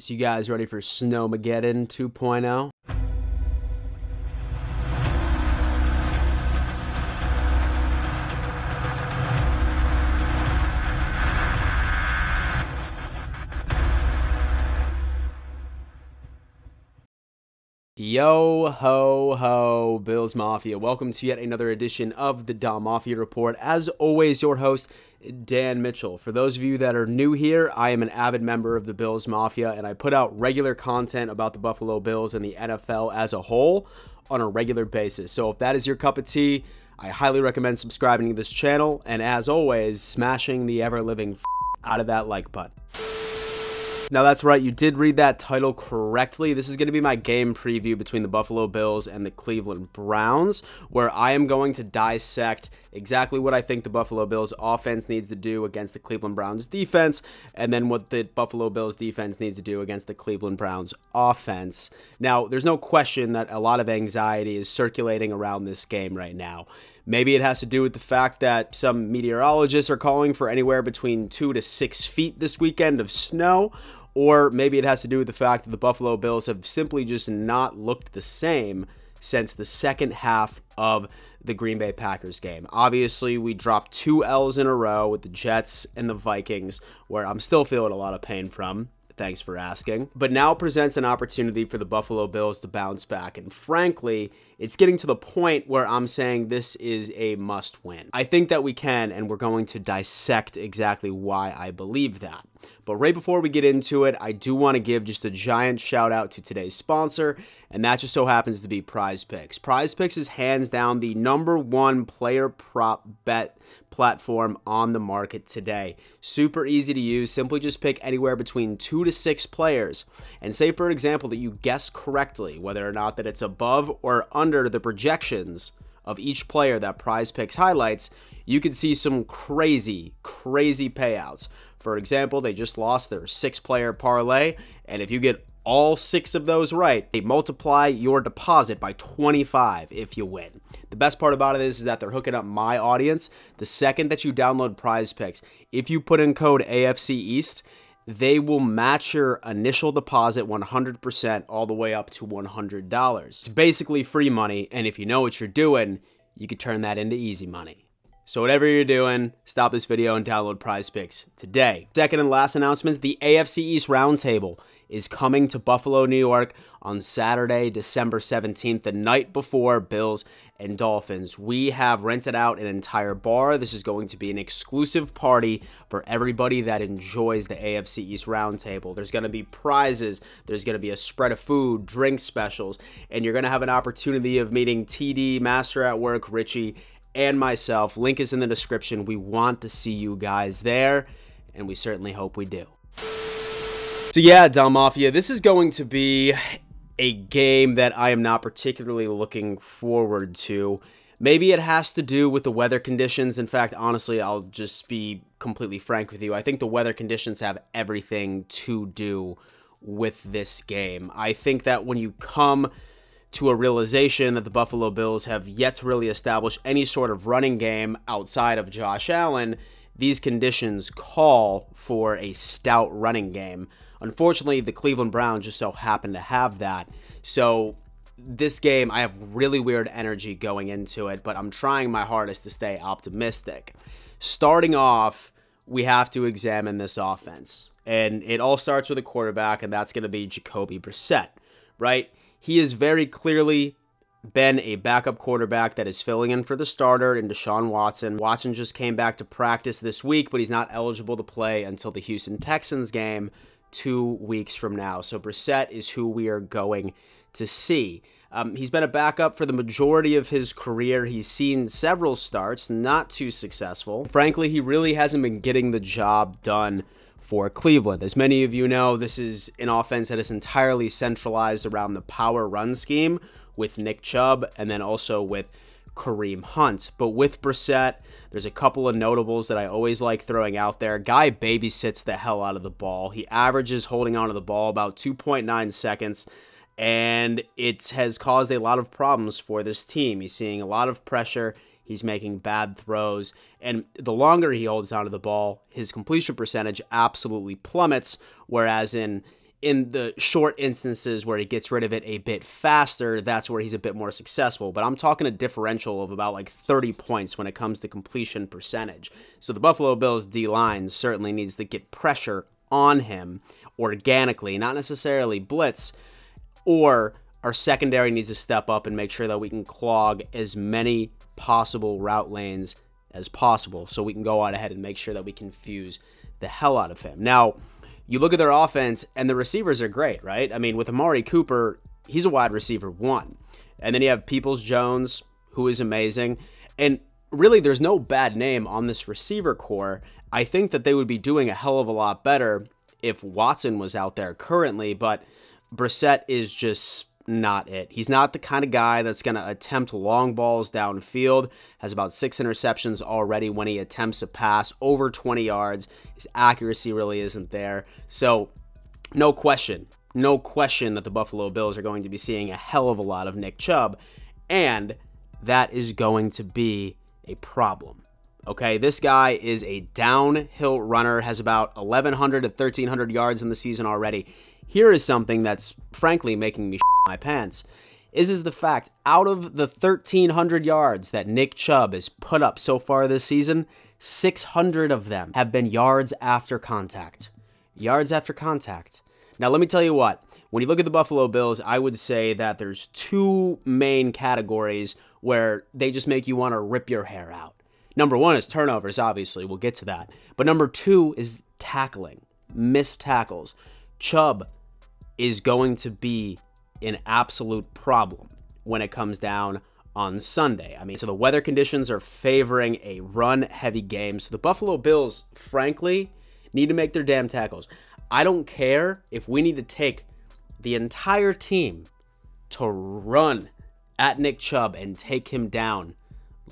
So you guys ready for Snowmageddon 2.0? Yo ho ho, Bills Mafia. Welcome to yet another edition of the Dom Mafia Report. As always, your host, Dan Mitchell. For those of you that are new here, I am an avid member of the Bills Mafia, and I put out regular content about the Buffalo Bills and the NFL as a whole on a regular basis. So if that is your cup of tea, I highly recommend subscribing to this channel, and as always, smashing the ever-living out of that like button. Now that's right, you did read that title correctly. This is going to be my game preview between the Buffalo Bills and the Cleveland Browns, where I am going to dissect exactly what I think the Buffalo Bills offense needs to do against the Cleveland Browns defense, and then what the Buffalo Bills defense needs to do against the Cleveland Browns offense. Now, there's no question that a lot of anxiety is circulating around this game right now. Maybe it has to do with the fact that some meteorologists are calling for anywhere between 2 to 6 feet this weekend of snow, or maybe it has to do with the fact that the Buffalo Bills have simply just not looked the same since the second half of the Green Bay Packers game. Obviously, we dropped 2 L's in a row with the Jets and the Vikings, where I'm still feeling a lot of pain from. Thanks for asking. But now presents an opportunity for the Buffalo Bills to bounce back. And frankly, it's getting to the point where I'm saying this is a must win. I think that we can, and we're going to dissect exactly why I believe that. But right before we get into it, I do want to give just a giant shout out to today's sponsor, and that just so happens to be Prize Picks. Prize Picks is hands down the #1 player prop bet platform on the market today. Super easy to use. Simply just pick anywhere between 2 to 6 players, and say, for example, that you guess correctly whether or not that it's above or under the projections of each player that Prize Picks highlights. You could see some crazy payouts. For example, they just lost their 6-player parlay, and if you get all 6 of those right, they multiply your deposit by 25 if you win. The best part about it is that they're hooking up my audience. The second that you download Prize Picks, if you put in code AFC East, they will match your initial deposit 100% all the way up to $100. It's basically free money, and if you know what you're doing, you can turn that into easy money. So whatever you're doing, stop this video and download Prize Picks today. Second and last announcement, the AFC East Roundtable is coming to Buffalo, New York on Saturday, December 17th, the night before Bills and Dolphins. We have rented out an entire bar. This is going to be an exclusive party for everybody that enjoys the AFC East Roundtable. There's going to be prizes. There's going to be a spread of food, drink specials, and you're going to have an opportunity of meeting TD, Master at Work, Richie, and myself. Link is in the description. We want to see you guys there, and we certainly hope we do. So yeah, Dom Mafia, this is going to be a game that I am not particularly looking forward to. Maybe it has to do with the weather conditions. In fact, honestly, I'll just be completely frank with you. I think the weather conditions have everything to do with this game. I think that when you come to a realization that the Buffalo Bills have yet to really establish any sort of running game outside of Josh Allen, these conditions call for a stout running game. Unfortunately, the Cleveland Browns just so happen to have that. So this game, I have really weird energy going into it, but I'm trying my hardest to stay optimistic. Starting off, we have to examine this offense. And it all starts with a quarterback, and that's going to be Jacoby Brissett, right? He has very clearly been a backup quarterback that is filling in for the starter in Deshaun Watson. Watson just came back to practice this week, but he's not eligible to play until the Houston Texans game 2 weeks from now. So Brissett is who we are going to see. He's been a backup for the majority of his career. He's seen several starts, not too successful. Frankly, he really hasn't been getting the job done for Cleveland. As many of you know, this is an offense that is entirely centralized around the power run scheme with Nick Chubb and then also with Kareem Hunt. But with Brissett, there's a couple of notables that I always like throwing out there. Guy babysits the hell out of the ball. He averages holding onto the ball about 2.9 seconds, and it has caused a lot of problems for this team. He's seeing a lot of pressure. He's making bad throws, and the longer he holds onto the ball, his completion percentage absolutely plummets, whereas in in the short instances where he gets rid of it a bit faster, that's where he's a bit more successful. But I'm talking a differential of about like 30 points when it comes to completion percentage. So the Buffalo Bills D-line certainly needs to get pressure on him organically, not necessarily blitz, or our secondary needs to step up and make sure that we can clog as many possible route lanes as possible so we can go on ahead and make sure that we confuse the hell out of him. Now, you look at their offense, and the receivers are great, right? I mean, with Amari Cooper, he's a wide receiver 1. And then you have Peoples-Jones, who is amazing. And really, there's no bad name on this receiver core. I think that they would be doing a hell of a lot better if Watson was out there currently, but Brissett is just not it. He's not the kind of guy that's going to attempt long balls downfield. Has about 6 interceptions already when he attempts a pass over 20 yards. His accuracy really isn't there. So no question that the Buffalo Bills are going to be seeing a hell of a lot of Nick Chubb, and that is going to be a problem. Okay, this guy is a downhill runner, has about 1,100 to 1,300 yards in the season already. Here is something that's frankly making me my pants. Is the fact, out of the 1,300 yards that Nick Chubb has put up so far this season, 600 of them have been yards after contact. Yards after contact. Now, let me tell you what. When you look at the Buffalo Bills, I would say that there's 2 main categories where they just make you want to rip your hair out. Number 1 is turnovers, obviously. We'll get to that. But number 2 is tackling. Missed tackles. Chubb is going to be an absolute problem when it comes down on Sunday. I mean, so the weather conditions are favoring a run-heavy game. So the Buffalo Bills, frankly, need to make their damn tackles. I don't care if we need to take the entire team to run at Nick Chubb and take him down.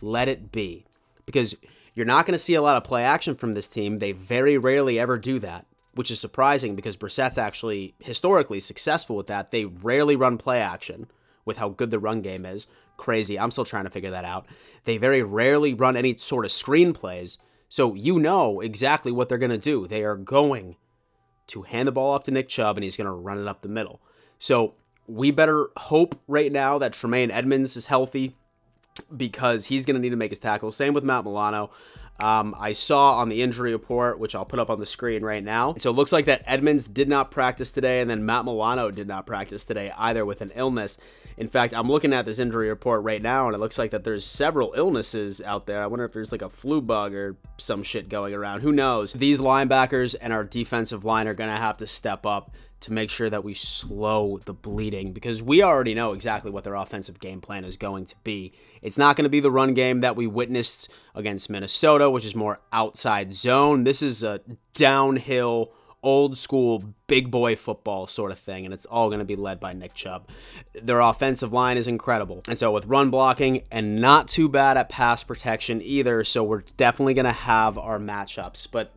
Let it be. Because you're not going to see a lot of play action from this team. They very rarely ever do that, which is surprising because Brissett's actually historically successful with that. They rarely run play action with how good the run game is. Crazy. I'm still trying to figure that out. They very rarely run any sort of screen plays, so you know exactly what they're going to do. They are going to hand the ball off to Nick Chubb, and he's going to run it up the middle. So we better hope right now that Tremaine Edmunds is healthy because he's going to need to make his tackles. Same with Matt Milano. I saw on the injury report, which I'll put up on the screen right now. So it looks like that Edmunds did not practice today, and then Matt Milano did not practice today either with an illness. In fact, I'm looking at this injury report right now, and it looks like that there's several illnesses out there. I wonder if there's like a flu bug or some shit going around. Who knows? These linebackers and our defensive line are going to have to step up to make sure that we slow the bleeding, because we already know exactly what their offensive game plan is going to be. It's not going to be the run game that we witnessed against Minnesota, which is more outside zone. This is a downhill, old school, big boy football sort of thing, and it's all going to be led by Nick Chubb. Their offensive line is incredible, and so with run blocking and not too bad at pass protection either, so we're definitely going to have our matchups. But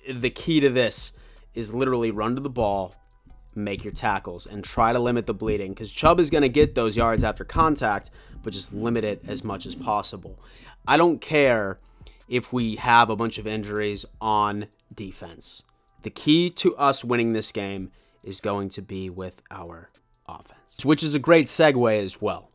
the key to this is literally run to the ball, make your tackles, and try to limit the bleeding, because Chubb is going to get those yards after contact, but just limit it as much as possible. I don't care if we have a bunch of injuries on defense. The key to us winning this game is going to be with our offense, which is a great segue as well,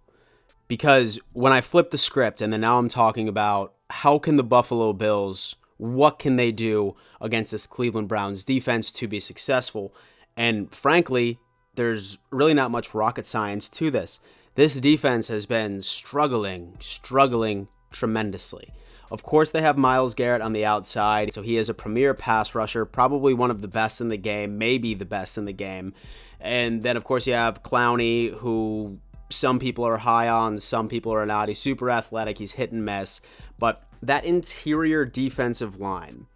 because when I flip the script and then now I'm talking about how can the Buffalo Bills, what can they do against this Cleveland Browns defense to be successful? And frankly, there's really not much rocket science to this. This defense has been struggling tremendously. Of course, they have Myles Garrett on the outside, so he is a premier pass rusher, probably one of the best in the game, maybe the best in the game. And then, of course, you have Clowney, who some people are high on, some people are not. He's super athletic, he's hit and miss. But that interior defensive line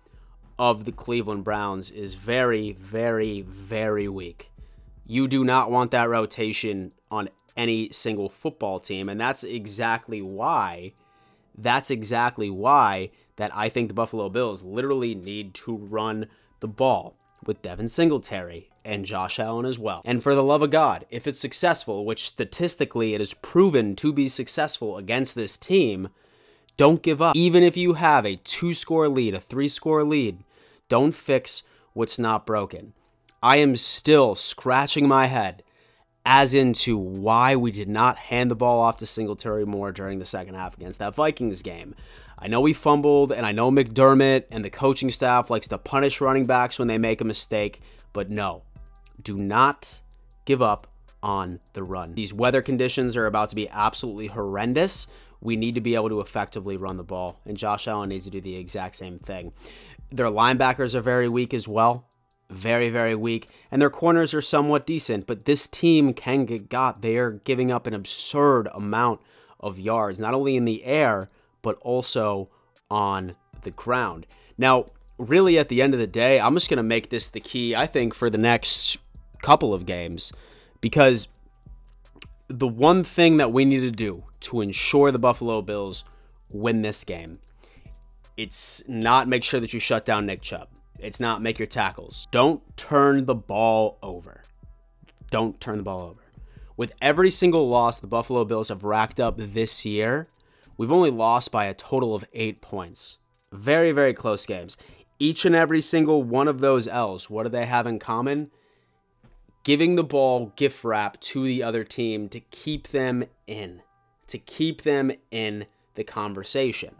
of the Cleveland Browns is very, very, very weak. You do not want that rotation on any single football team, and that's exactly why that I think the Buffalo Bills literally need to run the ball with Devin Singletary and Josh Allen as well. And for the love of God, if it's successful, which statistically it is proven to be successful against this team, don't give up. Even if you have a 2-score lead, a 3-score lead, don't fix what's not broken. I am still scratching my head as into why we did not hand the ball off to Singletary more during the second half against that Vikings game. I know we fumbled, and I know McDermott and the coaching staff likes to punish running backs when they make a mistake, but no, do not give up on the run. These weather conditions are about to be absolutely horrendous. We need to be able to effectively run the ball, and Josh Allen needs to do the exact same thing. Their linebackers are very weak as well. Very, very weak. And their corners are somewhat decent, but this team can get got. They are giving up an absurd amount of yards, not only in the air, but also on the ground. Now, really at the end of the day, I'm just going to make this the key, I think, for the next couple of games, because the one thing that we need to do to ensure the Buffalo Bills win this game, it's not make sure that you shut down Nick Chubb. It's not make your tackles. Don't turn the ball over. Don't turn the ball over. With every single loss the Buffalo Bills have racked up this year, we've only lost by a total of 8 points. Very, very close games. Each and every single one of those L's, what do they have in common? Giving the ball gift wrap to the other team to keep them in. To keep them in the conversation.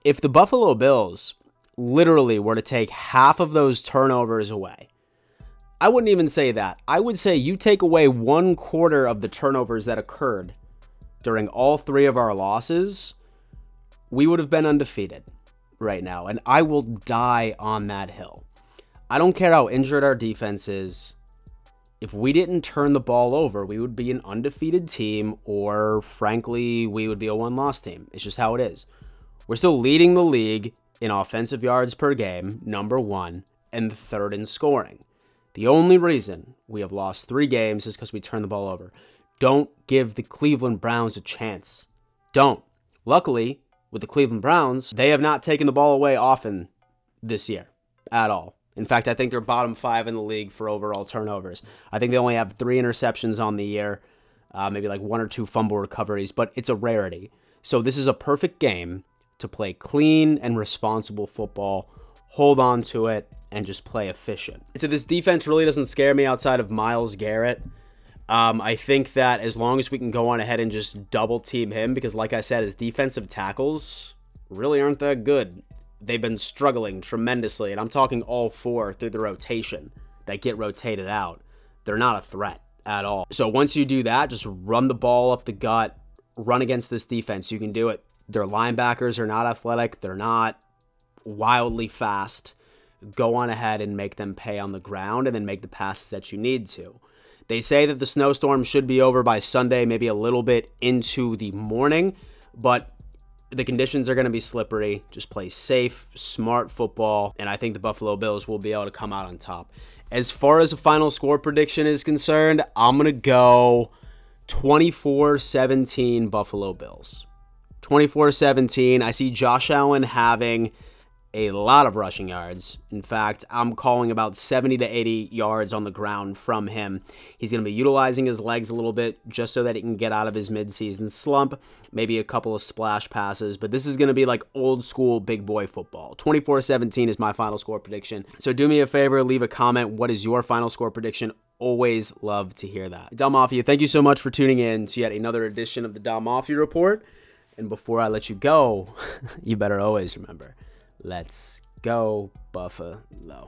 If the Buffalo Bills literally were to take half of those turnovers away, I wouldn't even say that. I would say you take away 1/4 of the turnovers that occurred during all 3 of our losses, we would have been undefeated right now. And I will die on that hill. I don't care how injured our defense is. If we didn't turn the ball over, we would be an undefeated team, or frankly, we would be a 1-loss team. It's just how it is. We're still leading the league in offensive yards per game, number 1, and 3rd in scoring. The only reason we have lost 3 games is because we turned the ball over. Don't give the Cleveland Browns a chance. Don't. Luckily, with the Cleveland Browns, they have not taken the ball away often this year at all. In fact, I think they're bottom 5 in the league for overall turnovers. I think they only have 3 interceptions on the year, maybe like 1 or 2 fumble recoveries, but it's a rarity. So this is a perfect game to play clean and responsible football, hold on to it, and just play efficient. So this defense really doesn't scare me outside of Myles Garrett. I think that as long as we can go on ahead and just double team him, because like I said, his defensive tackles really aren't that good. They've been struggling tremendously, and I'm talking all 4 through the rotation that get rotated out. They're not a threat at all. So once you do that, just run the ball up the gut, run against this defense. You can do it. Their linebackers are not athletic. They're not wildly fast. Go on ahead and make them pay on the ground, and then make the passes that you need to. They say that the snowstorm should be over by Sunday, maybe a little bit into the morning, but the conditions are going to be slippery. Just play safe, smart football, and I think the Buffalo Bills will be able to come out on top. As far as a final score prediction is concerned, I'm going to go 24-17 Buffalo Bills. 24-17. I see Josh Allen having a lot of rushing yards. In fact, I'm calling about 70 to 80 yards on the ground from him. He's going to be utilizing his legs a little bit just so that he can get out of his midseason slump. Maybe a couple of splash passes, but this is going to be like old school big boy football. 24-17 is my final score prediction. So do me a favor, leave a comment. What is your final score prediction? Always love to hear that. Dom Mafia, thank you so much for tuning in to yet another edition of the Dom Mafia Report. And before I let you go, you better always remember, let's go Buffalo.